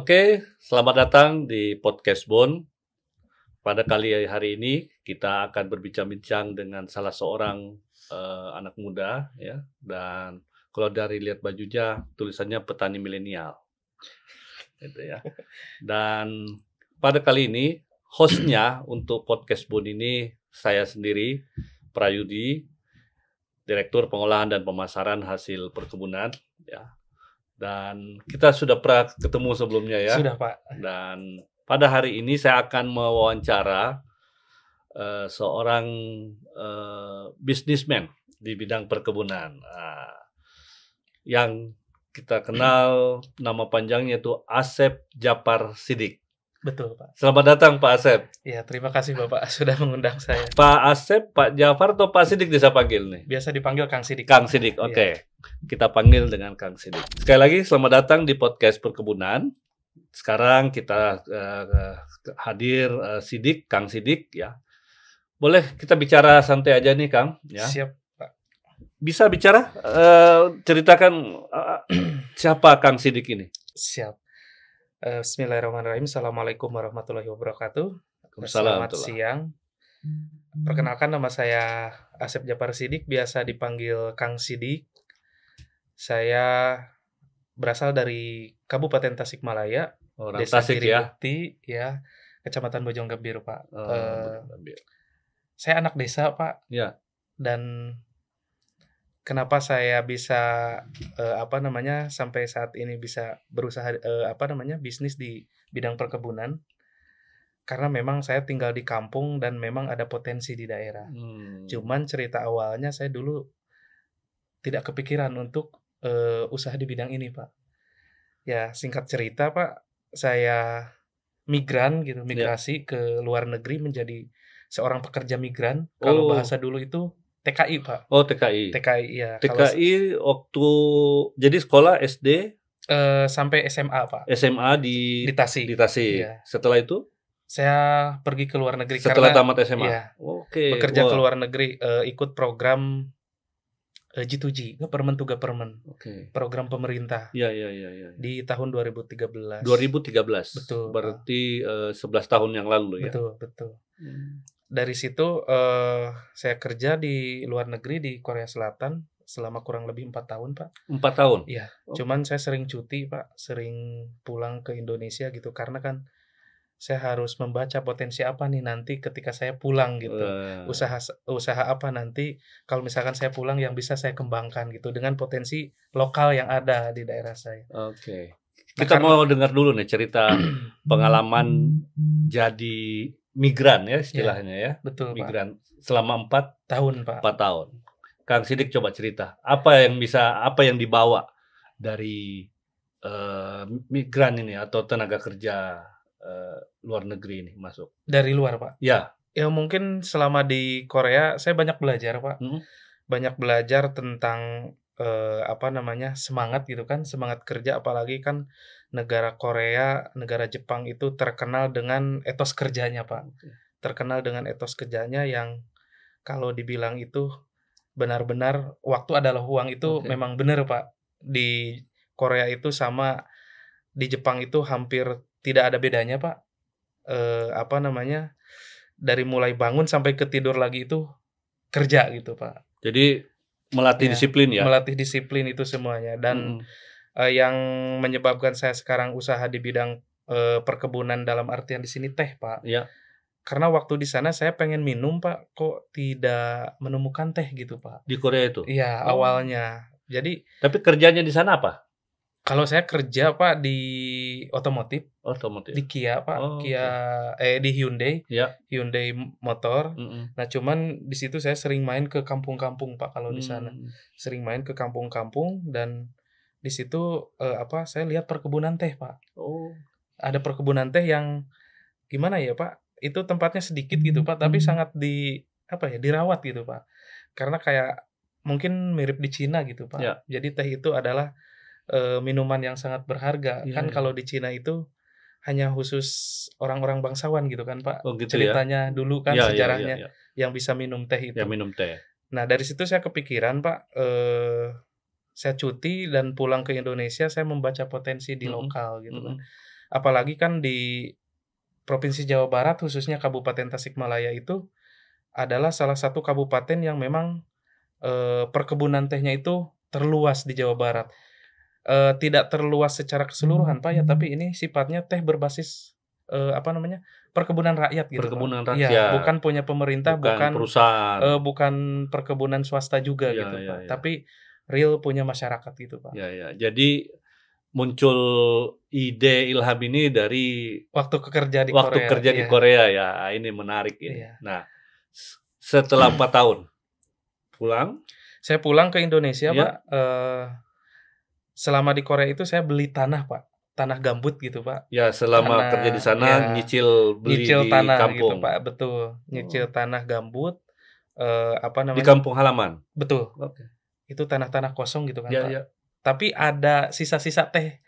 Oke, selamat datang di podcast Bon. Pada kali hari ini kita akan berbincang-bincang dengan salah seorang anak muda, ya. Dan kalau dari lihat bajunya, tulisannya petani milenial, gitu ya. Dan pada kali ini hostnya untuk podcast Bon ini saya sendiri, Prayudi, Direktur Pengolahan dan Pemasaran Hasil Perkebunan, ya. Dan kita sudah pernah ketemu sebelumnya ya. Sudah, Pak. Dan pada hari ini saya akan mewawancara seorang businessman di bidang perkebunan. Yang kita kenal nama panjangnya itu Asep Djapar Siddiq. Betul, Pak. Selamat datang Pak Asep. Ya, terima kasih Bapak sudah mengundang saya. Pak Asep, Pak Djapar atau Pak Siddiq bisa panggil nih? Biasa dipanggil Kang Siddiq. Kang Siddiq, oke. Kita panggil dengan Kang Siddiq. Sekali lagi selamat datang di podcast perkebunan. Sekarang kita hadir Siddiq, Kang Siddiq ya. Boleh kita bicara santai aja nih Kang ya. Siap, Pak. Bisa bicara ceritakan siapa Kang Siddiq ini? Siap. Bismillahirrahmanirrahim. Assalamualaikum warahmatullahi wabarakatuh. Waalaikumsalam. Selamat siang. Perkenalkan, nama saya Asep Djapar Siddiq, biasa dipanggil Kang Siddiq. Saya berasal dari Kabupaten Tasikmalaya, Orang Desa Tasik ya. Giribukti, ya, Kecamatan Bojonggambir, Pak. Bojonggambir. Saya anak desa, Pak. Ya. Dan kenapa saya bisa sampai saat ini bisa berusaha bisnis di bidang perkebunan, karena memang saya tinggal di kampung dan memang ada potensi di daerah. Cuman cerita awalnya saya dulu tidak kepikiran untuk usaha di bidang ini, Pak. Ya, singkat cerita, Pak, saya migrasi ke luar negeri menjadi seorang pekerja migran. Kalau bahasa dulu itu TKI, Pak. Oh, TKI. TKI, ya. TKI waktu jadi sekolah SD sampai SMA, Pak. SMA di Tasik. Iya. Setelah itu saya pergi ke luar negeri setelah karena tamat SMA. Iya, Oke. bekerja ke luar negeri, ikut program G2G, Government to Government. Oke. Program pemerintah. Iya. Di tahun 2013. 2013. Betul. Berarti 11 tahun yang lalu ya. Betul. Dari situ saya kerja di luar negeri di Korea Selatan selama kurang lebih 4 tahun, Pak. 4 tahun? Iya. Cuman saya sering cuti, Pak. Sering pulang ke Indonesia gitu, karena kan saya harus membaca potensi apa nih nanti ketika saya pulang gitu. Usaha apa nanti kalau misalkan saya pulang yang bisa saya kembangkan gitu dengan potensi lokal yang ada di daerah saya. Oke. Kita mau dengar dulu nih cerita pengalaman jadi migran ya istilahnya ya. Betul, migran Pak. Selama 4 tahun, Pak. 4 tahun. Kang Siddiq coba cerita, apa yang dibawa dari migran ini atau tenaga kerja luar negeri ini masuk? Dari luar, Pak? Ya. Ya mungkin selama di Korea saya banyak belajar, Pak. Banyak belajar tentang semangat gitu kan, semangat kerja, apalagi kan negara Korea, negara Jepang itu terkenal dengan etos kerjanya, Pak. Terkenal dengan etos kerjanya yang kalau dibilang itu benar-benar waktu adalah uang itu memang benar, Pak. Di Korea itu sama di Jepang itu hampir tidak ada bedanya, Pak. Dari mulai bangun sampai ke tidur lagi itu kerja gitu, Pak. Jadi melatih disiplin ya? Melatih disiplin itu semuanya. Dan yang menyebabkan saya sekarang usaha di bidang perkebunan dalam artian di sini teh, Pak. Iya. Karena waktu di sana saya pengen minum, Pak, kok tidak menemukan teh gitu, Pak. Di Korea itu? Iya, awalnya. Jadi tapi kerjanya di sana apa? Kalau saya kerja, Pak, di otomotif. Di Kia, Pak. Di Hyundai. Ya. Hyundai Motor. Nah, cuman di situ saya sering main ke kampung-kampung, Pak, kalau di sana. Sering main ke kampung-kampung dan di situ saya lihat perkebunan teh, Pak. Ada perkebunan teh yang gimana ya, Pak? Itu tempatnya sedikit gitu, Pak, tapi sangat dirawat gitu, Pak. Karena kayak mungkin mirip di Cina gitu, Pak. Ya. Jadi teh itu adalah minuman yang sangat berharga. Kan kalau di Cina itu hanya khusus orang-orang bangsawan gitu kan, Pak. Gitu ceritanya ya? Dulu kan sejarahnya yang bisa minum teh itu. Yang minum teh. Nah, dari situ saya kepikiran, Pak, saya cuti dan pulang ke Indonesia, saya membaca potensi di lokal gitu kan. Apalagi kan di Provinsi Jawa Barat, khususnya Kabupaten Tasikmalaya itu adalah salah satu kabupaten yang memang, perkebunan tehnya itu terluas di Jawa Barat. Tidak terluas secara keseluruhan, Pak, ya, tapi ini sifatnya teh berbasis, apa namanya, perkebunan rakyat gitu, Pak. Perkebunan Iya, rakyat, bukan punya pemerintah, bukan bukan, perusahaan. bukan perkebunan swasta juga Iya gitu, iya Pak, iya. tapi real punya masyarakat gitu, Pak. Ya ya. Jadi muncul ide ilham ini dari Waktu kerja di waktu Korea, kerja di iya, Korea ya. Ini menarik ini. iya. Nah, setelah 4 tahun pulang, Saya pulang ke Indonesia, ya, Pak, selama di Korea itu saya beli tanah, Pak, tanah gambut gitu, Pak. ya selama kerja di Tanah, sana ya, nyicil beli nyicil di tanah gitu, kampung. Pak, betul. Oh, Nyicil tanah gambut, apa di namanya, kampung halaman. betul, Oke. itu tanah-tanah kosong gitu kan, Ya Pak. ya. Tapi ada sisa-sisa teh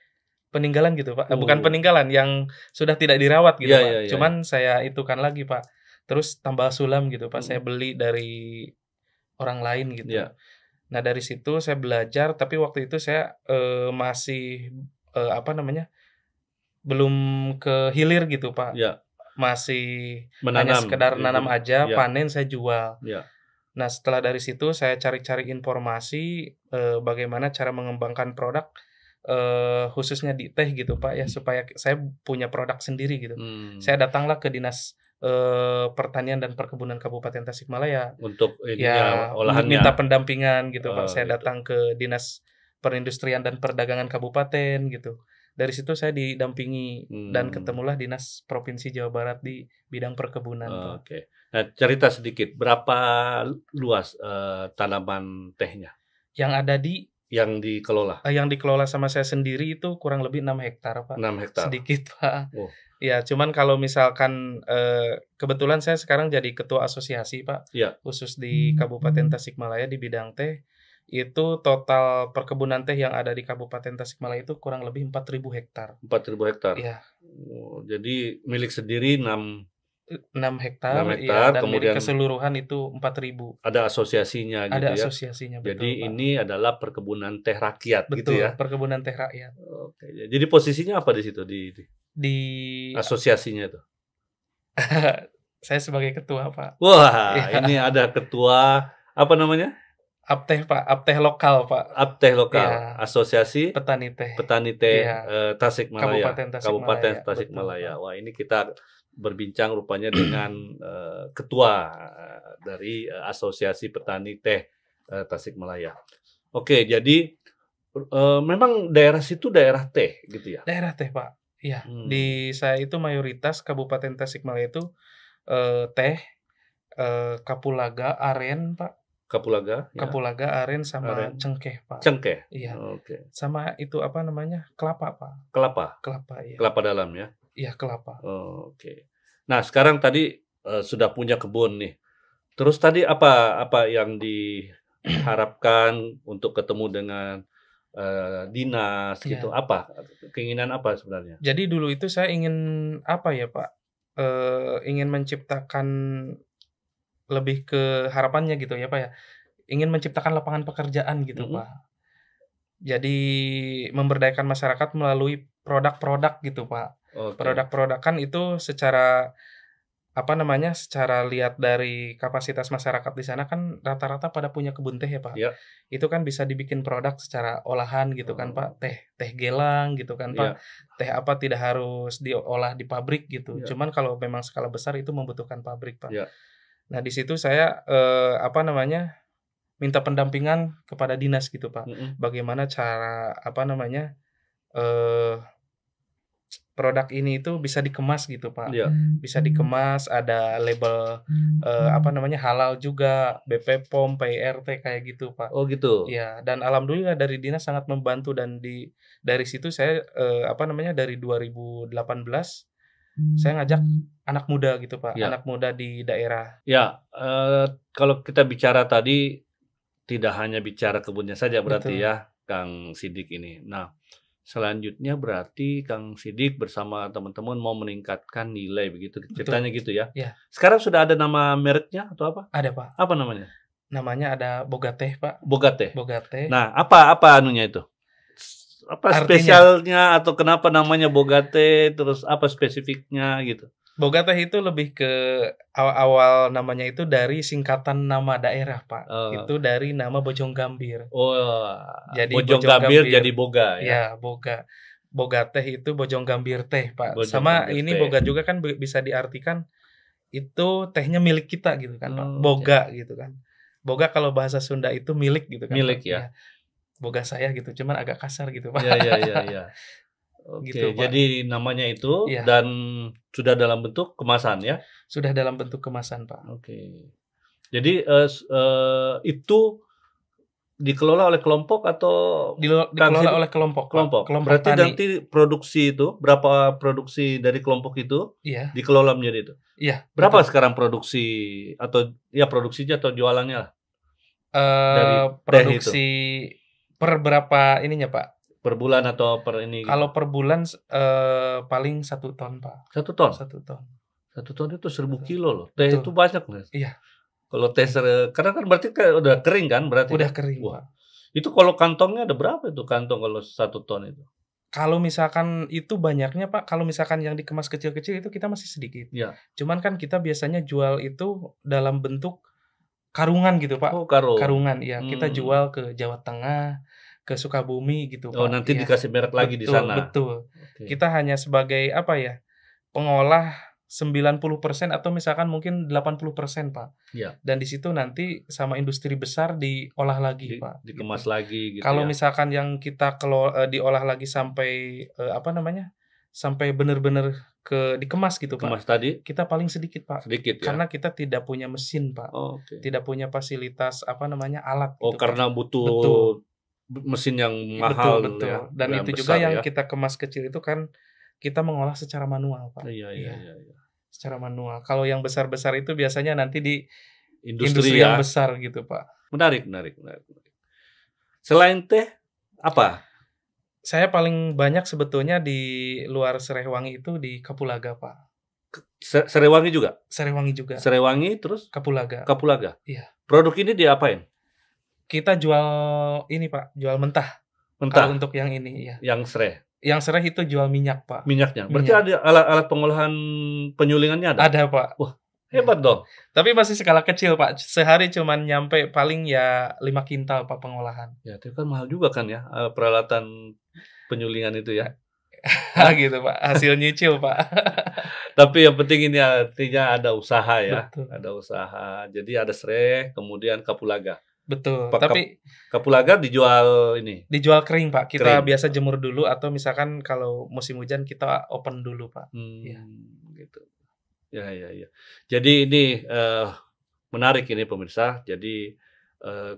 peninggalan gitu, Pak, bukan Oh. peninggalan, yang sudah tidak dirawat gitu, Ya ya Pak. ya ya. Cuman saya itukan lagi, Pak, terus tambal sulam gitu, Pak, saya Mhm. beli dari orang lain gitu. Ya. Nah, dari situ saya belajar, tapi waktu itu saya, masih, apa namanya, belum ke hilir gitu, Pak. Ya. Masih hanya Menanam. sekedar nanam Jadi aja, ya panen saya jual. ya. Nah, setelah dari situ saya cari-cari informasi, bagaimana cara mengembangkan produk, khususnya di teh gitu, Pak, ya, supaya saya punya produk sendiri gitu. Saya datanglah ke Dinas, Pertanian dan Perkebunan Kabupaten Tasikmalaya. Untuk ininya, Ya, minta olahannya. pendampingan gitu, Pak. Oh, Saya gitu. datang ke Dinas Perindustrian dan Perdagangan kabupaten gitu. Dari situ saya didampingi dan Hmm. ketemulah Dinas Provinsi Jawa Barat di bidang perkebunan, Pak. Oke. Nah, cerita sedikit, berapa luas, tanaman tehnya Yang ada di yang dikelola? yang dikelola sama saya sendiri itu kurang lebih 6 hektar, Pak. 6 hektar. Sedikit, Pak. Oh, Ya, cuman kalau misalkan, kebetulan saya sekarang jadi ketua asosiasi, Pak, iya, khusus di Kabupaten Tasikmalaya di bidang teh. Itu total perkebunan teh yang ada di Kabupaten Tasikmalaya itu kurang lebih 4.000 hektar. 4.000 hektar. Iya, Oh, jadi milik sendiri 6 6 hektar, iya, hektar, dan milik kemudian keseluruhan itu 4.000. ada asosiasinya Ada gitu ya. asosiasinya, betul, Jadi Pak. ini adalah perkebunan teh rakyat gitu Betul, ya. perkebunan teh rakyat. Oke, jadi posisinya apa di situ di Di asosiasinya itu? saya sebagai ketua, Pak. Wah, Iya, ini ada ketua apa namanya? Apteh, Pak, Apteh lokal, Pak. Apteh lokal, Iya, Asosiasi petani teh. Petani Teh, Iya, Tasikmalaya, Kabupaten Kabupaten Tasikmalaya, betul, Tasikmalaya. Pak. Wah, ini kita berbincang rupanya dengan, ketua dari, Asosiasi Petani Teh, Tasikmalaya. Oke, jadi, memang daerah situ daerah teh gitu ya? Daerah teh, Pak. Iya, Mmm, di saya itu mayoritas Kabupaten Tasikmalaya itu, teh, kapulaga, aren, Pak. Kapulaga ya, Kapulaga, aren, sama aren, cengkeh, Pak. cengkeh, Iya, oke. sama itu apa namanya, kelapa, Pak. Kelapa, Kelapa, iya. kelapa dalam ya? Iya, kelapa. Oke. Nah, sekarang tadi, sudah punya kebun nih. Terus tadi apa apa yang diharapkan untuk ketemu dengan, dinas gitu, Iya. apa? Keinginan apa sebenarnya? Jadi dulu itu saya ingin, apa ya, Pak, ingin menciptakan lebih ke harapannya gitu ya, Pak, ya, ingin menciptakan lapangan pekerjaan gitu, Mhm, Pak. Jadi memberdayakan masyarakat melalui produk-produk gitu, Pak. oke, Produk-produk kan itu secara, apa namanya, secara lihat dari kapasitas masyarakat di sana kan rata-rata pada punya kebun teh ya, Pak. iya, Itu kan bisa dibikin produk secara olahan gitu kan, oh, Pak. Teh teh gelang gitu kan, Pak. iya Teh apa tidak harus diolah di pabrik gitu. iya Cuman kalau memang skala besar itu membutuhkan pabrik, Pak. iya, Nah, di situ saya, apa namanya, minta pendampingan kepada dinas gitu, Pak. mhm, Bagaimana cara, apa namanya, eee, produk ini itu bisa dikemas gitu, Pak. iya, Bisa dikemas, ada label, apa namanya, halal juga, BP POM, PIRT kayak gitu, Pak. oh gitu, Iya, dan alhamdulillah dari dinas sangat membantu dan dari situ saya, apa namanya, dari 2018 saya ngajak anak muda gitu, Pak, iya, anak muda di daerah. ya, kalau kita bicara tadi tidak hanya bicara kebunnya saja berarti Betul, ya, Kang Sidik ini. Nah, selanjutnya berarti Kang Sidik bersama teman-teman mau meningkatkan nilai begitu, betul, ceritanya gitu ya? iya, Sekarang sudah ada nama mereknya atau apa? ada, Pak. Apa namanya? Namanya ada Bogateh, Pak. Bogate. Bogateh. Nah, apa apa anunya itu? apa Artinya spesialnya atau kenapa namanya Boga Teh, terus apa spesifiknya gitu? Boga Teh itu lebih ke awal namanya itu dari singkatan nama daerah, Pak. Oh, Itu dari nama Bojonggambir. oh, Jadi Bojonggambir Bojonggambir, jadi Boga ya, ya Boga. Boga Teh itu Bojonggambir teh, Pak. Sama Bojonggambir ini Teh. Boga juga kan bisa diartikan itu tehnya milik kita gitu kan, Pak. Oh, oke. Boga gitu kan. Boga kalau bahasa Sunda itu milik gitu kan, Milik Pak. ya. Iya, boga saya gitu, cuman agak kasar gitu, Pak. Ya, ya, ya, ya. Oke, Gitu, Pak. jadi namanya itu Iya, dan sudah dalam bentuk kemasan ya. sudah dalam bentuk kemasan, Pak. Oke. Jadi itu dikelola oleh kelompok atau Kang Dikelola Sidik? oleh kelompok, Pak. Kelompok. Kelompok Berarti tani. nanti produksi itu berapa produksi dari kelompok itu Iya, dikelola menjadi itu? iya, Berapa betul. sekarang produksi atau ya produksinya atau jualannya lah dari teh itu? Produksi per berapa ininya, Pak? Per bulan atau per ini gitu? Kalau per bulan paling 1 ton, Pak. 1 ton. 1 ton. 1 ton itu 1000 Betul. kilo loh. Teh itu Betul. banyak loh. Iya, Kalau teh karena kan berarti udah kering kan berarti udah kan? kering, Wah, Pak. itu kalau kantongnya ada berapa itu kantong kalau 1 ton itu? Kalau misalkan itu banyaknya, Pak, kalau misalkan yang dikemas kecil-kecil itu kita masih sedikit. Ya. Cuman kan kita biasanya jual itu dalam bentuk karungan gitu, Pak. Oh, karung. Karungan, ya. Kita Hmm. jual ke Jawa Tengah, ke Sukabumi gitu, Oh, Pak. nanti Iya. dikasih merek lagi di Betul, sana. betul. Oke. Kita hanya sebagai apa ya? Pengolah 90% atau misalkan mungkin 80%, Pak. Ya. Dan di situ nanti sama industri besar diolah lagi, Pak. Dikemas Gitu. lagi gitu Kalau ya. misalkan yang kita diolah lagi sampai apa namanya? Sampai benar-benar dikemas gitu, Pak. Kemas tadi Kita paling sedikit, Pak. sedikit ya. Karena kita tidak punya mesin, Pak. Oh, oke. Tidak punya fasilitas apa namanya? Alat Oh, gitu, karena Pak. butuh Betul. mesin yang Betul, mahal betul. ya, Dan yang itu juga besar yang ya. kita kemas kecil itu kan kita mengolah secara manual, Pak. Iya, iya, Iya, iya. secara manual. Kalau yang besar-besar itu biasanya nanti di Industri industri yang ya. besar gitu, Pak. Menarik, menarik, menarik. Selain teh apa? Saya paling banyak sebetulnya di luar Serewangi itu di Kapulaga, Pak. Serewangi juga? Serewangi juga. Serewangi terus Kapulaga. Kapulaga. Iya. Produk ini diapain? Kita jual ini, Pak, jual mentah. Kalau Mentah untuk yang ini, iya. yang sereh. Yang sereh itu jual minyak, Pak. Minyaknya. Berarti Minyak. ada alat-alat pengolahan penyulingannya ada? Ada, Pak. Wah, hebat dong. Tapi masih skala kecil, Pak. Sehari cuman nyampe paling ya 5 kintal, Pak, pengolahan. Ya, itu kan mahal juga kan ya, peralatan penyulingan itu ya. Gitu, Pak. Hasil nyicil, Pak. Tapi yang penting ini artinya ada usaha ya. Betul. Ada usaha. Jadi ada sereh, kemudian kapulaga. Betul. Pak, Tapi kapulaga dijual ini. dijual kering, Pak. Kita Kering. biasa jemur dulu atau misalkan kalau musim hujan kita open dulu, Pak. Iya. Gitu. Ya, ya, ya. Jadi ini menarik ini pemirsa. Jadi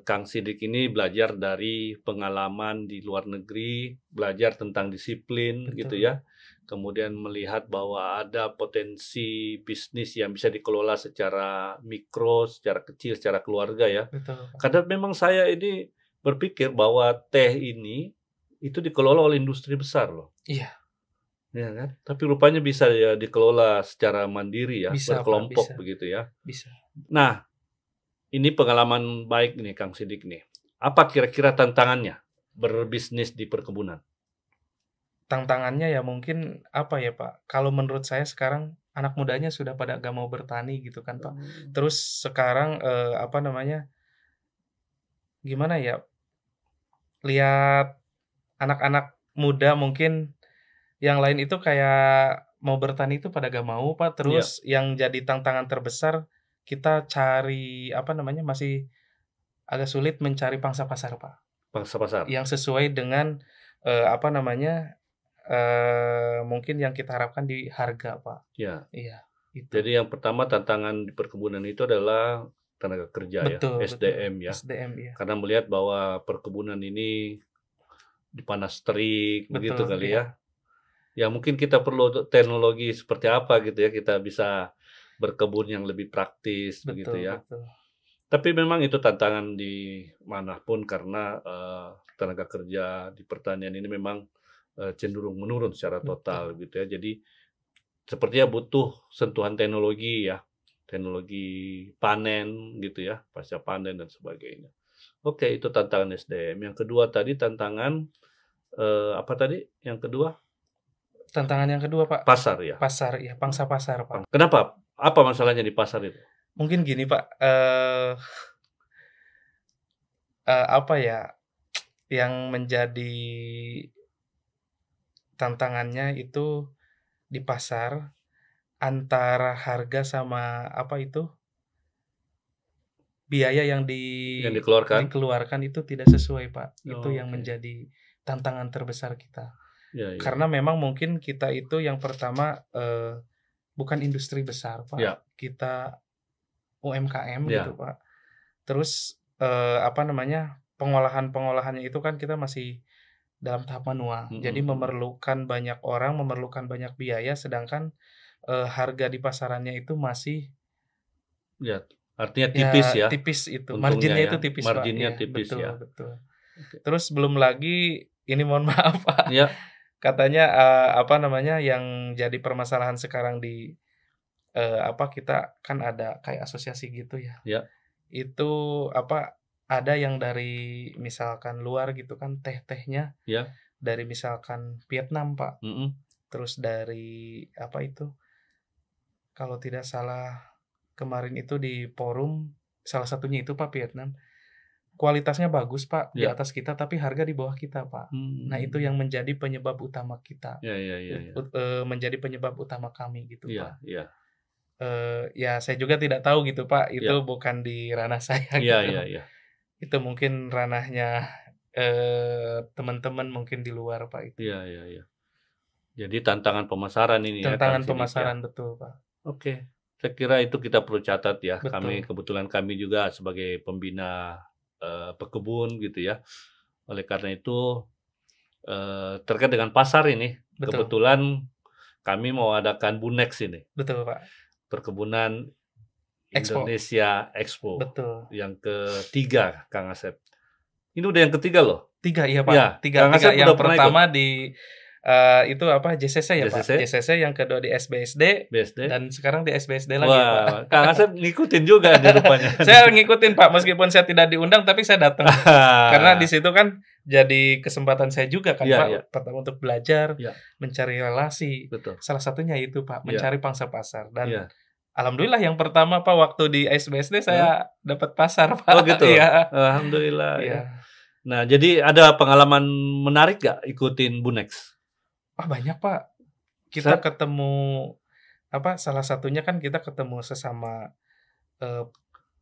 Kang Sidik ini belajar dari pengalaman di luar negeri, belajar tentang disiplin Betul. gitu ya. Kemudian melihat bahwa ada potensi bisnis yang bisa dikelola secara mikro, secara kecil, secara keluarga ya. Betul, Pak. Karena memang saya ini berpikir bahwa teh ini itu dikelola oleh industri besar loh. Iya. Ya kan? Tapi rupanya bisa ya dikelola secara mandiri ya, Bisa, Pak, berkelompok bisa. begitu ya. Bisa. Nah, ini pengalaman baik nih Kang Sidik nih. Apa kira-kira tantangannya berbisnis di perkebunan? Tantangannya ya mungkin apa ya, Pak? Kalau menurut saya sekarang anak mudanya sudah pada gak mau bertani gitu kan, Pak. Terus sekarang apa namanya? Gimana ya? Lihat anak-anak muda mungkin yang lain itu kayak mau bertani itu pada gak mau, Pak. Terus yang jadi tantangan terbesar kita cari apa namanya? Masih agak sulit mencari pangsa pasar, Pak. Pangsa pasar. Yang sesuai dengan apa namanya? Mungkin yang kita harapkan di harga, Pak. Ya. Iya, itu. Jadi yang pertama tantangan di perkebunan itu adalah tenaga kerja Betul, ya, SDM betul. ya. SDM, iya. Karena melihat bahwa perkebunan ini dipanas terik begitu Betul, kali iya. ya. Ya mungkin kita perlu teknologi seperti apa gitu ya, kita bisa berkebun yang lebih praktis begitu Betul, ya. betul. Tapi memang itu tantangan di manapun karena tenaga kerja di pertanian ini memang cenderung menurun secara total gitu ya. Jadi sepertinya butuh sentuhan teknologi ya, teknologi panen gitu ya, pasca panen dan sebagainya. Oke, itu tantangan SDM. Yang kedua tadi tantangan Apa tadi yang kedua? Tantangan yang kedua, Pak, Pasar ya. pasar, ya, pangsa pasar, Pak. Kenapa? Apa masalahnya di pasar itu? Mungkin gini, Pak, apa ya, yang menjadi tantangannya itu di pasar antara harga sama apa itu, biaya yang Yang dikeluarkan? dikeluarkan itu tidak sesuai, Pak. Itu Oh, yang oke. menjadi tantangan terbesar kita. Ya, ya, Karena memang mungkin kita itu yang pertama, bukan industri besar, Pak. ya, Kita UMKM gitu, ya, Pak. Terus, apa namanya, pengolahannya itu kan kita masih dalam tahap manual. Jadi mhm, memerlukan banyak orang, memerlukan banyak biaya, sedangkan, harga di pasarannya itu masih ya. Artinya tipis ya ya tipis itu, untungnya marginnya ya, itu tipis, Pak. marginnya Iya, tipis ya. betul betul. Oke. Terus belum lagi ini mohon maaf, Pak, Ya, katanya, apa namanya, yang jadi permasalahan sekarang di, apa, kita kan ada kayak asosiasi gitu ya. ya, Itu, apa, ada yang dari misalkan luar gitu kan, teh-tehnya ya, dari misalkan Vietnam, Pak. mhm, Terus dari, apa itu, kalau tidak salah kemarin itu di forum, salah satunya itu, Pak, Vietnam. Kualitasnya bagus, Pak, di ya, atas kita, tapi harga di bawah kita, Pak. Nah, itu mmm, yang menjadi penyebab utama kita, ya, ya, ya, ya, menjadi penyebab utama kami gitu, iya, Pak. iya, Ya saya juga tidak tahu gitu, Pak, itu iya, bukan di ranah saya iya, gitu. iya, iya, Itu mungkin ranahnya, teman-teman mungkin di luar, Pak, itu. iya, iya, iya. Jadi tantangan pemasaran ini ya, Kang Tantangan Sidik ya. pemasaran, betul, Pak. Oke, saya kira itu kita perlu catat ya. Betul Kami juga sebagai pembina, pekebun gitu ya. Oleh karena itu, terkait dengan pasar ini, betul kebetulan kami mau adakan Bunex ini, betul, Pak. Perkebunan Expo, Indonesia Expo betul. yang ketiga, Kang Asep. Ini udah yang ketiga loh. 3 iya, Ya, Pak. 3 Kang 3. Asep udah Yang pernah ikut pertama di, itu apa, JCC ya, Pak? JCC, JCC, yang kedua di SBSD, BSD. dan sekarang di SBSD lagi, Wah, Pak. Kang Asep ngikutin juga nih rupanya. Saya ngikutin, Pak, meskipun saya tidak diundang, tapi saya datang. Karena di situ kan jadi kesempatan saya juga kan, Iya, Pak, iya, pertama untuk belajar, iya, mencari relasi. betul. Salah satunya itu, Pak, Iya, mencari pangsa pasar. Dan iya. alhamdulillah yang pertama, Pak, waktu di SBSD Heeh. saya dapat pasar, Oh Pak. gitu? Iya, Alhamdulillah ya. iya. Nah, jadi ada pengalaman menarik nggak ikutin Bunex? Wah, banyak, Pak. Kita Set ketemu, apa, salah satunya kan kita ketemu sesama, eee,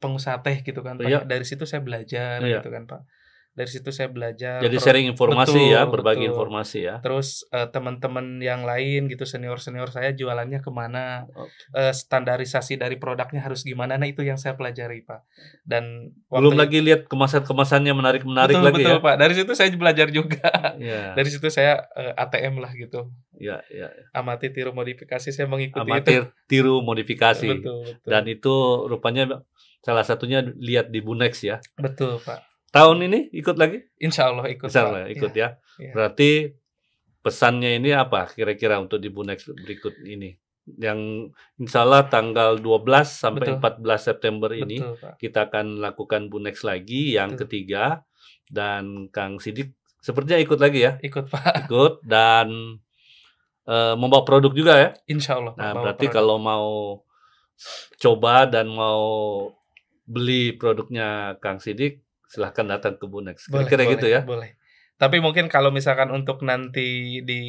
pengusaha teh gitu kan, Pak, ya. iya, Dari situ saya belajar iya. gitu kan, Pak. Dari situ saya belajar Jadi sharing informasi ya, betul berbagi betul. informasi ya. Terus, teman-teman yang lain gitu, senior-senior saya jualannya kemana, Oke. standarisasi dari produknya harus gimana, nah itu yang saya pelajari, Pak. Dan Belum waktu lagi lihat kemasan-kemasannya menarik-menarik betul lagi betul, ya. Pak, dari situ saya belajar juga. Iya, Dari situ saya, ATM lah gitu, iya, iya. amati tiru modifikasi, saya mengikuti itu. Amatir tiru modifikasi. Betul Dan betul. itu rupanya salah satunya lihat di Bunex ya. Betul, Pak. Tahun ini ikut lagi? Insya Allah ikut, Insya Pak. Allah Iya ikut ya. iya. Berarti pesannya ini apa kira-kira untuk di Bunex berikut ini? Yang insya Allah tanggal 12 sampai Betul 14 September ini betul, Pak. kita akan lakukan Bunex lagi yang Betul. ketiga, dan Kang Sidik sepertinya ikut lagi ya? Ikut, Pak. Ikut dan, membawa produk juga ya? Insya Allah, Pak, Nah, bawa berarti produk. kalau mau coba dan mau beli produknya Kang Sidik, silahkan datang ke Bunex. Boleh Kira-kira gitu boleh ya? boleh. Tapi mungkin kalau misalkan untuk nanti di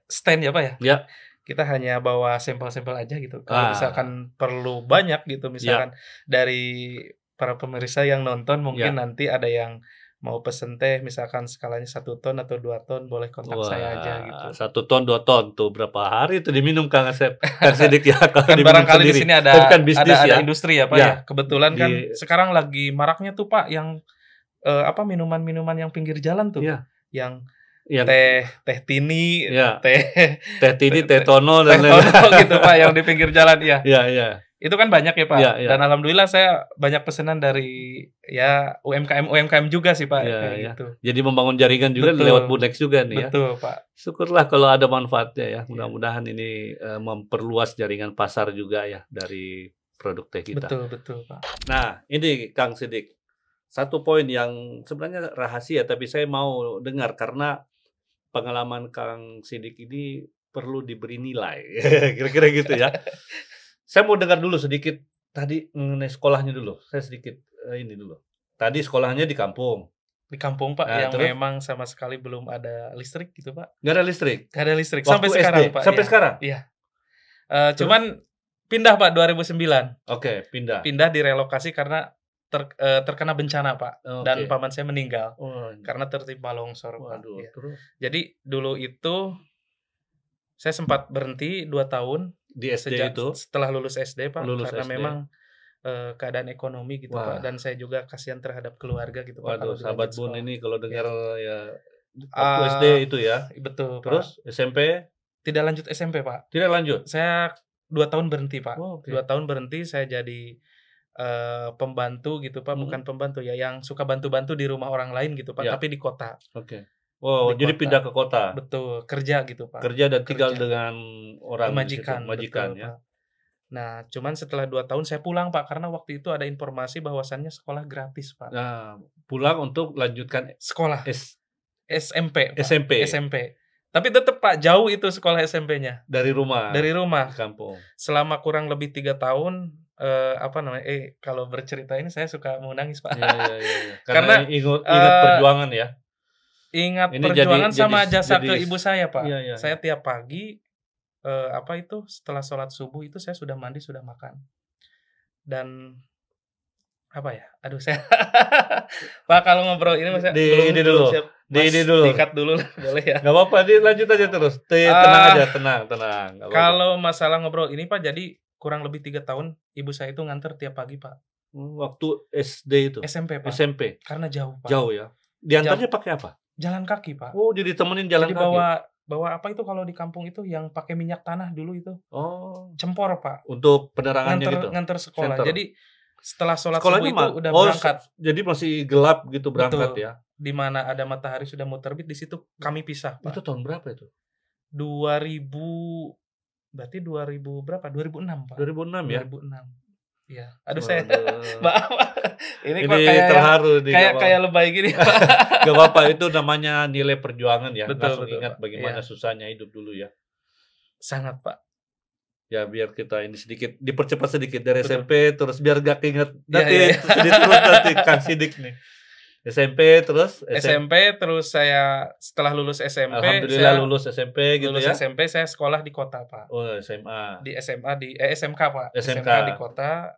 stand ya, Pak, ya, Ya, kita hanya bawa sampel-sampel aja gitu. Kalau ah, misalkan perlu banyak gitu, ya, misalkan dari para pemirsa yang nonton mungkin ya. nanti ada yang mau pesen teh misalkan skalanya 1 ton atau 2 ton, boleh kontak saya aja Wah, gitu. 1 ton, 2 ton tuh berapa hari itu diminum Kang Asep? Kang Sidik ya kalau Kan diminum barangkali di sendiri. sini Oh, bukan bisnis ada ya? industri ya, Pak, Ya, ya. Kebetulan kan di sekarang lagi maraknya tuh, Pak, yang, apa, minuman-minuman yang pinggir jalan tuh, ya, yang yang teh tini, ya, teh teh tini, teh tono teh dan tono lain-lain. gitu, Pak, yang di pinggir jalan, iya. Iya, iya. Itu kan banyak ya, Iya, Pak, iya. dan alhamdulillah saya banyak pesanan dari, ya, UMKM juga sih, Pak, Iya, kayak iya. gitu. Jadi membangun jaringan juga Betul lewat Bunex juga nih ya. betul, Pak. Syukurlah kalau ada manfaatnya ya. Iya. Mudah-mudahan ini, memperluas jaringan pasar juga ya dari produk teh kita. Betul betul, Pak. Nah, ini Kang Sidik, satu poin yang sebenarnya rahasia, tapi saya mau dengar karena pengalaman Kang Sidik ini perlu diberi nilai, kira-kira gitu ya. Saya mau dengar dulu sedikit tadi mengenai sekolahnya dulu, saya sedikit, ini dulu. Tadi sekolahnya di kampung, Di kampung, Pak, nah yang terus memang sama sekali belum ada listrik gitu, Pak. nggak ada listrik? Nggak ada listrik Waktu sampai SD? sekarang, Pak, Sampai iya. sekarang? Iya. Terus? Cuman pindah, Pak, 2009. Oke, pindah. Pindah direlokasi karena terkena bencana, Pak, dan Oke. paman saya meninggal Oh, karena tertimpa longsor, Pak, waduh, iya. terus? Jadi dulu itu saya sempat berhenti 2 tahun Di SD itu? setelah lulus SD, Pak, Lulus karena SD? memang, keadaan ekonomi gitu, Pak, Wah. dan saya juga kasihan terhadap keluarga gitu, Pak, kalau Waduh, sahabat dilanjut Bun sekolah. ini kalau Iya. dengar ya waktu SD itu ya. Betul, Pak. Terus SMP? Tidak lanjut SMP, Pak. Tidak lanjut? Saya 2 tahun berhenti, Pak. Oh, oke. 2 tahun berhenti, saya jadi, pembantu gitu, Pak, bukan pembantu ya, yang suka bantu-bantu di rumah orang lain gitu, Pak, Iya. tapi di kota. Oke. Oh, Di jadi kota. pindah ke kota? Betul, kerja gitu, Pak. Kerja dan tinggal Kerja. dengan orang di situ, Majikan, majikan betul, ya? Pak. Nah, cuman setelah 2 tahun saya pulang, Pak, karena waktu itu ada informasi bahwasannya sekolah gratis, Pak. Nah, pulang untuk lanjutkan Sekolah SMP, Pak. SMP? SMP. Tapi tetap, Pak, jauh itu sekolah SMP-nya. Dari rumah? Dari rumah. Di kampung? Selama kurang lebih 3 tahun, kalau bercerita ini saya suka mau nangis, Pak. Iya. Karena, Karena ingat perjuangan ya? Ingat Ini perjuangan jadi sama jasa jadi ke ibu saya, Pak. Iya. Saya tiap pagi, setelah sholat subuh itu saya sudah mandi, sudah makan. Dan aduh saya Pak, kalau ngobrol ini Mas, Ini dulu. di-cut dulu lah, boleh ya? Nggak apa-apa, lanjut aja terus. Tenang aja, tenang. Nggak apa-apa. Kalau masalah ngobrol ini, Pak, jadi kurang lebih 3 tahun ibu saya itu nganter tiap pagi, Pak. Waktu SD itu? SMP, Pak. SMP? Karena jauh, Pak. Jauh ya? Diantarnya pakai apa? Jalan kaki, Pak. Oh, jadi temenin jalan Jadi kaki? bawa apa itu kalau di kampung itu yang pakai minyak tanah dulu itu? Oh, Cempor, Pak. untuk penerangannya gitu? Nganter sekolah. Center. Jadi setelah sholat Sekolahnya subuh itu udah berangkat. jadi masih gelap gitu berangkat Betul. ya? Di mana ada matahari sudah mau terbit, di situ kami pisah, Pak. Itu tahun berapa itu? 2000 berarti 2000 berapa? 2006, Pak. 2006 ya? 2006. Iya. Aduh saya Waduh. maaf. Ini kok Ini terharu nih. kayak lebay gini, Pak. Gak apa-apa, itu namanya nilai perjuangan ya. Betul, Langsung ingat Pak. bagaimana Iya. susahnya hidup dulu ya. Sangat, Pak. Ya biar kita ini sedikit dipercepat sedikit dari Betul. SMP terus biar gak keinget nanti Iya. terus nanti Kang Sidik nih. SMP terus SMP terus saya setelah lulus SMP Alhamdulillah saya lulus SMP gitu lulus ya. SMP saya sekolah di kota, Pak. Oh, SMA. Di SMK, Pak. SMK. di kota.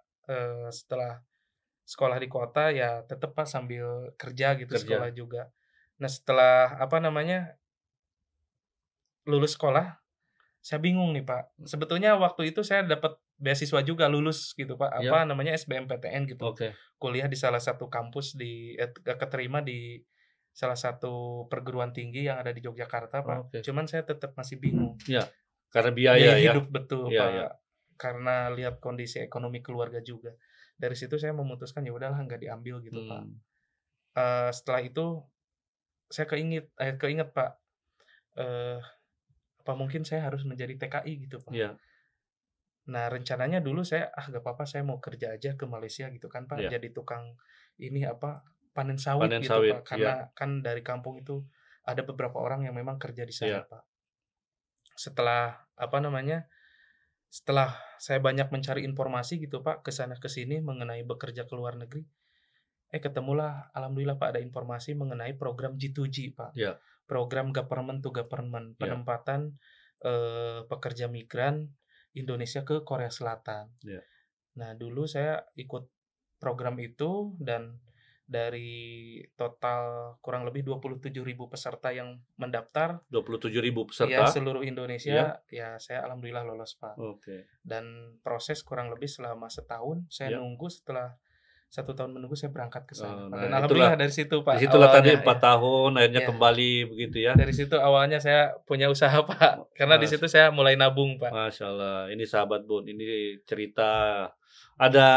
Setelah sekolah di kota ya tetap, Pak, sambil kerja gitu, sekolah juga. Nah, setelah lulus sekolah, saya bingung nih, Pak. Sebetulnya waktu itu saya dapat beasiswa juga lulus gitu, Pak. Ya. SBMPTN gitu. Oke. Kuliah di salah satu kampus keterima di salah satu perguruan tinggi yang ada di Yogyakarta, Pak. Oke. Cuman saya tetap masih bingung. Ya. Karena biaya ya. Hidup, betul, Iya, Pak. iya. Karena lihat kondisi ekonomi keluarga juga. Dari situ saya memutuskan ya udahlah nggak diambil gitu, Pak. Setelah itu saya keinget, Pak. Apa mungkin saya harus menjadi TKI gitu, Pak. Iya. Nah, rencananya dulu saya gak apa-apa, saya mau kerja aja ke Malaysia gitu kan, Pak. Iya. Jadi tukang panen sawit Panen gitu, sawit, Pak. Karena kan dari kampung itu ada beberapa orang yang memang kerja di sana, Iya. Pak. Setelah setelah saya banyak mencari informasi gitu, Pak, ke sana ke sini mengenai bekerja ke luar negeri, ketemulah alhamdulillah, Pak, ada informasi mengenai program G2G, Pak. Iya. Program government to government, Iya. penempatan pekerja migran Indonesia ke Korea Selatan. Iya. Nah, dulu saya ikut program itu dan dari total kurang lebih 27.000 peserta yang mendaftar, 27.000 ya peserta. seluruh Indonesia, ya saya alhamdulillah lolos, Pak. Oke. Dan proses kurang lebih selama setahun, saya Ya. nunggu, setelah 1 tahun menunggu saya berangkat ke sana. Nah, Dan itulah- alhamdulillah dari situ, Pak. Disitulah tadi awalnya, 4 tahun akhirnya Iya. kembali begitu ya. Dari situ awalnya saya punya usaha, Pak. Karena di Mas- situ saya mulai nabung, Pak. Masya Allah, ini sahabat Bun, ini cerita ada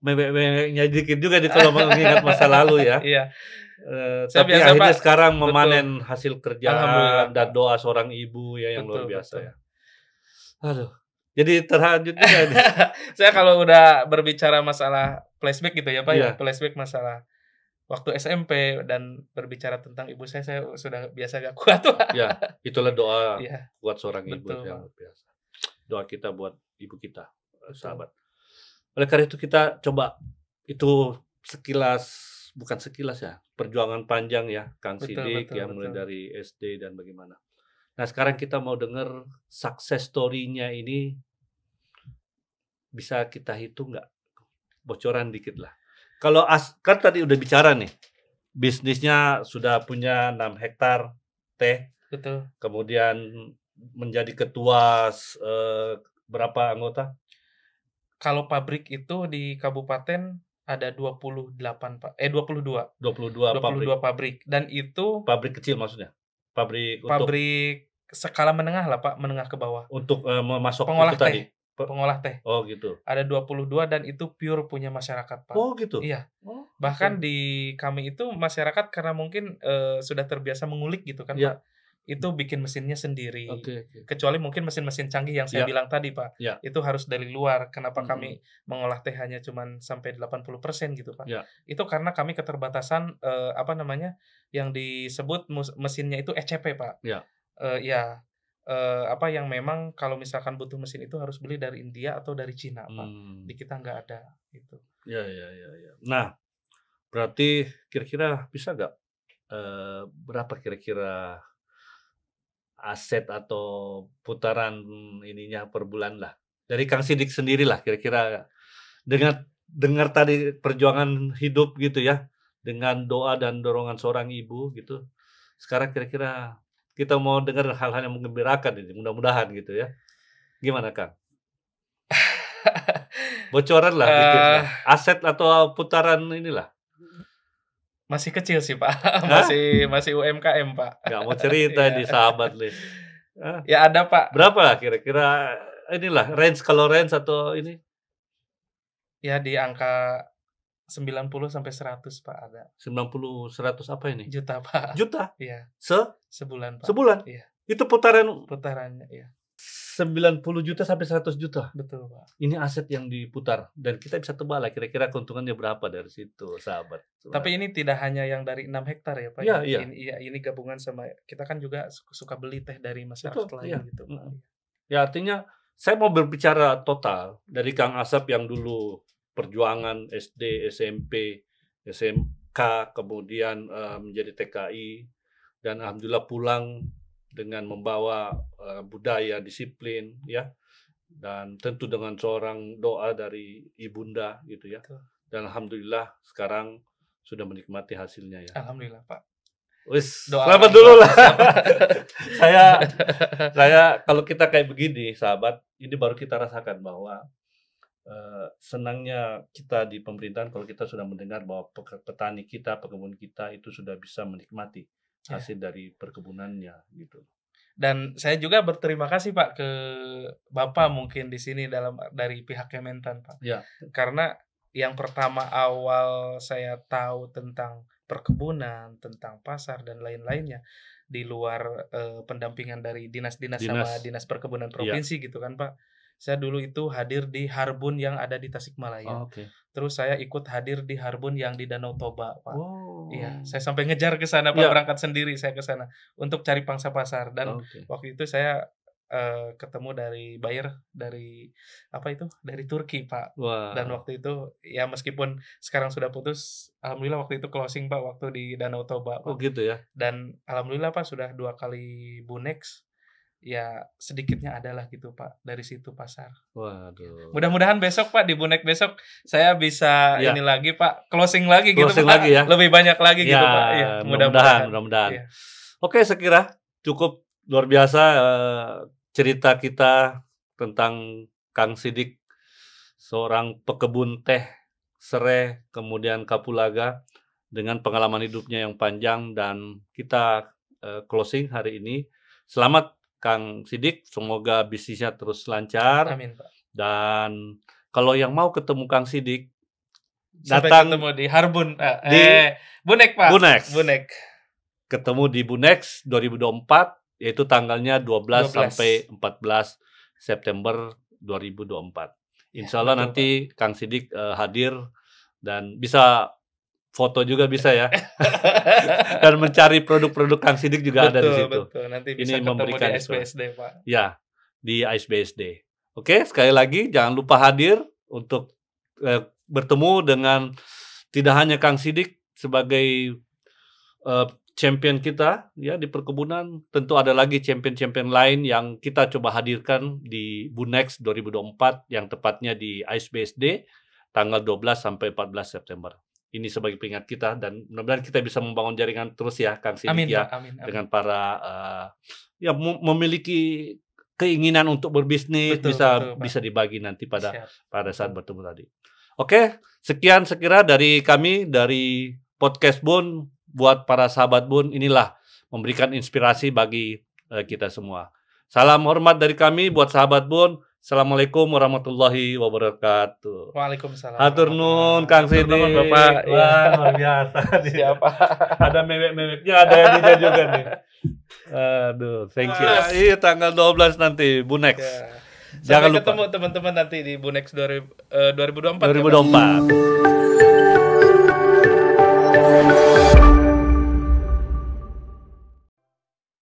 mewek-meweknya dikit juga di kalau mengingat masa lalu ya. Iya. Saya Tapi biasa, akhirnya Pak, sekarang memanen hasil kerja Alhamdulillah, dan Pak. doa seorang ibu ya yang luar Betul, biasa betul. ya. Aduh, jadi terhanyut juga nih. Saya kalau udah berbicara masalah flashback gitu ya, Pak, Iya. ya. Flashback masalah waktu SMP dan berbicara tentang ibu saya sudah biasa gak kuat, Pak. Ya, itulah doa Iya, buat seorang ibu betul, yang Pak. luar biasa. Doa kita buat ibu kita, Betul. sahabat. Oleh karena itu kita coba itu sekilas, bukan sekilas ya, perjuangan panjang ya, Kang Betul Sidik betul yang mulai betul. dari SD dan bagaimana. Nah, sekarang kita mau dengar success story-nya ini, bisa kita hitung nggak? Bocoran dikit lah. Kalau kan tadi udah bicara nih, bisnisnya sudah punya 6 hektar teh, Betul. kemudian menjadi ketua berapa anggota? Kalau pabrik itu di kabupaten ada 28, Pak. 22. 22 pabrik. 22 pabrik dan itu Pabrik kecil maksudnya? Pabrik untuk pabrik skala menengah lah, Pak, menengah ke bawah. untuk memasok itu Pengolah tadi? teh, pengolah teh. Oh gitu. Ada 22 dan itu pure punya masyarakat, Pak. Oh gitu? Iya. Oh, Bahkan oke. di kami itu masyarakat karena mungkin, sudah terbiasa mengulik gitu kan, Iya. Pak. Itu bikin mesinnya sendiri. Oke. Kecuali mungkin mesin-mesin canggih yang saya Ya, bilang tadi, Pak. ya. Itu harus dari luar. Kenapa Mhm. kami mengolah teh hanya cuman sampai 80% gitu, Pak. Ya. Itu karena kami keterbatasan, apa namanya, yang disebut mesinnya itu ECP, Pak. Ya. Iya. Apa yang memang kalau misalkan butuh mesin itu harus beli dari India atau dari Cina, Pak. Di kita nggak ada, gitu. Ya. Nah, berarti kira-kira bisa nggak, berapa kira-kira aset atau putaran ininya per bulan lah? Dari Kang Sidik sendiri lah kira-kira, dengan dengar tadi perjuangan hidup gitu ya, dengan doa dan dorongan seorang ibu gitu. Sekarang kira-kira kita mau dengar hal-hal yang menggembirakan ini, mudah-mudahan gitu ya. Gimana Kang? Bocoran lah dikit Eh, lah, aset atau putaran inilah. masih kecil sih, Pak. Hah? Masih UMKM, Pak. Nggak mau cerita Iya. nih sahabat nih. Hah? Ya ada, Pak. Berapa lah kira-kira inilah kalau range atau ini? Ya di angka 90 sampai 100, Pak, ada. 90, 100 apa ini? Juta, Pak. Juta? Iya. Sebulan? Sebulan, Pak. Iya. Itu putaran Putarannya, iya. 90 juta sampai 100 juta. Betul, Pak. Ini aset yang diputar dan kita bisa tebak lah kira-kira keuntungannya berapa dari situ, sahabat. Tapi ini tidak hanya yang dari 6 hektar ya, Pak, Iya, ya? iya. Ini gabungan sama kita kan juga suka beli teh dari masyarakat Betul, lain iya. gitu, Pak. Ya artinya saya mau berbicara total dari Kang Asep yang dulu perjuangan SD, SMP, SMK, kemudian menjadi TKI dan alhamdulillah pulang dengan membawa budaya, disiplin ya, dan tentu dengan seorang doa dari ibunda gitu ya. Betul. Dan alhamdulillah sekarang sudah menikmati hasilnya ya. Alhamdulillah, Pak. Wis, Doa selamat orang dulu tua, lah. sabar. Saya kalau kita kayak begini, sahabat, ini baru kita rasakan bahwa senangnya kita di pemerintahan kalau kita sudah mendengar bahwa petani kita, pekebun kita itu sudah bisa menikmati Ya. hasil dari perkebunannya gitu. Dan saya juga berterima kasih, Pak, ke Bapak mungkin di sini dari pihak Kementan, Pak. Ya. Karena yang pertama awal saya tahu tentang perkebunan, tentang pasar dan lain-lainnya di luar pendampingan dari dinas-dinas sama dinas perkebunan provinsi gitu kan, Pak. Saya dulu itu hadir di Harbun yang ada di Tasikmalaya. Oke. Terus saya ikut hadir di Harbun yang di Danau Toba, Pak. Oh. Iya, saya sampai ngejar ke sana, Pak, Ya. berangkat sendiri saya ke sana untuk cari pangsa pasar dan Oke. waktu itu saya ketemu dari buyer dari dari Turki, Pak. Wah. Dan waktu itu ya meskipun sekarang sudah putus, alhamdulillah waktu itu closing, Pak, waktu di Danau Toba, Oh Pak. gitu ya. Dan alhamdulillah, Pak, sudah 2 kali Bunex. Ya sedikitnya adalah gitu, Pak, dari situ pasar. Waduh. Mudah-mudahan besok, Pak, di Bunex besok saya bisa Ya. ini lagi, Pak, closing lagi gitu, Closing Pak. lagi ya. Lebih banyak lagi gitu, Ya, Pak. Iya, mudah-mudahan. Iya. Oke, saya kira cukup luar biasa cerita kita tentang Kang Sidik, seorang pekebun teh serai, kemudian kapulaga dengan pengalaman hidupnya yang panjang dan kita closing hari ini. Selamat Kang Sidik, semoga bisnisnya terus lancar. Amin, Pak. Dan kalau yang mau ketemu Kang Sidik, Sampai datang ketemu di Harbun, di Bunex, Pak. Bunex. Ketemu di Bunex 2024, yaitu tanggalnya 12 sampai 14 September 2024. Insya Allah betul, nanti Kang Sidik hadir dan bisa foto juga bisa ya. Dan mencari produk-produk Kang Sidik juga ada di situ. Betul. Nanti Ini bisa ketemu memberikan di inspirasi. SBSD, Pak. Ya, di ISBSD. Oke, sekali lagi jangan lupa hadir untuk bertemu dengan tidak hanya Kang Sidik sebagai champion kita ya di perkebunan, tentu ada lagi champion-champion lain yang kita coba hadirkan di Bunex 2024 yang tepatnya di ISBSD tanggal 12 sampai 14 September. Ini sebagai pengingat kita dan mudah-mudahan kita bisa membangun jaringan terus ya Kang Sidik Amin, ya Pak. Amin. dengan para yang memiliki keinginan untuk berbisnis Betul, bisa dibagi nanti pada Siap. saat bertemu tadi. Oke, sekian sekira dari kami dari Podcast Bun buat para sahabat Bun, inilah memberikan inspirasi bagi kita semua. Salam hormat dari kami buat sahabat Bun. Assalamualaikum warahmatullahi wabarakatuh. Waalaikumsalam. Hatur nuhun Kang Sidik. Bapak. Wah, luar biasa. Siapa? Ada mewek-meweknya, ada yang tidak juga nih. Aduh, thank you. Iya, tanggal 12 nanti Bunex. Ya. Jangan Sampai lupa. ketemu teman-teman nanti di Bunex 2024. 2024.